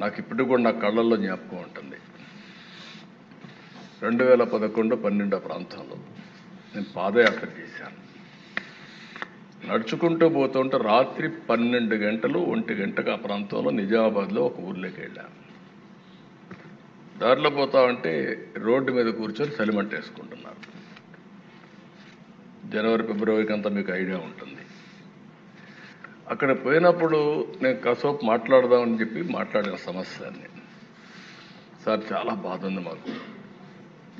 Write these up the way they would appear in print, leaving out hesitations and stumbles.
నాకు ఇప్పటికి కూడా నా కళ్ళల్లో జ్ఞాపకం ఉంటుంది. 2011-12 ప్రాంతంలో నేను పాదయాత్ర చేశాను. నడుచుకుంటూ పోతుంటే రాత్రి 12 గంటలు 1 గంటకు ఆ ప్రాంతంలో నిజామాబాద్లో ఒక ఊర్లోకి వెళ్ళాను. దారిలో పోతా ఉంటే రోడ్డు మీద కూర్చొని చలిమంట వేసుకుంటున్నారు. జనవరి ఫిబ్రవరికి అంతా మీకు ఐడియా ఉంటుంది. అక్కడ పోయినప్పుడు నేను కాసేపు మాట్లాడదామని చెప్పి మాట్లాడిన సమస్యని, సార్ చాలా బాధ ఉంది మాకు,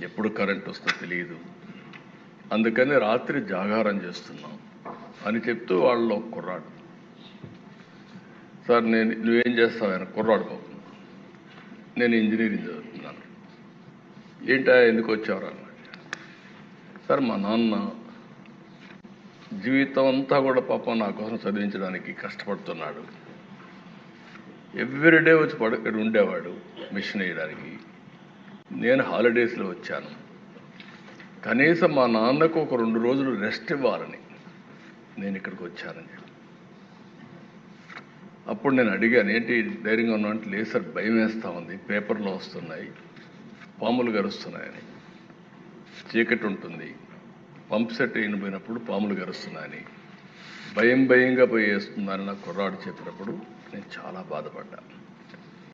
ఎప్పుడు కరెంట్ వస్తుందో తెలియదు, అందుకని రాత్రి జాగారం చేస్తున్నాం అని చెప్తూ వాళ్ళు ఒక కుర్రాడు, సార్ నువ్వేం చేస్తావు? ఆయన కుర్రాడు బాబు, నేను ఇంజనీరింగ్ చదువుతున్నాను. ఏంటా ఎందుకు వచ్చావు అన్నాడు. సార్ మా నాన్న జీవితం అంతా కూడా పాపం నా కోసం చదివించడానికి కష్టపడుతున్నాడు. ఎవ్రీడే వచ్చి ఇక్కడ ఉండేవాడు మిషన్ వేయడానికి. నేను హాలిడేస్లో వచ్చాను. కనీసం మా నాన్నకు ఒక 2 రోజులు రెస్ట్ ఇవ్వాలని నేను ఇక్కడికి వచ్చానని. అప్పుడు నేను అడిగాను, ఏంటి ధైర్యంగా ఉన్నా అంటే, లేదు సార్ భయం వేస్తూ ఉంది, పేపర్లో వస్తున్నాయి, పాములు గరుస్తున్నాయని, చీకటి ఉంటుంది, పంప్ సెట్ అయిపోయినప్పుడు పాములు గరుస్తున్నాయని, భయంగా పోయి వేస్తుందని నా కుర్రాడు చెప్పినప్పుడు నేను చాలా బాధపడ్డా.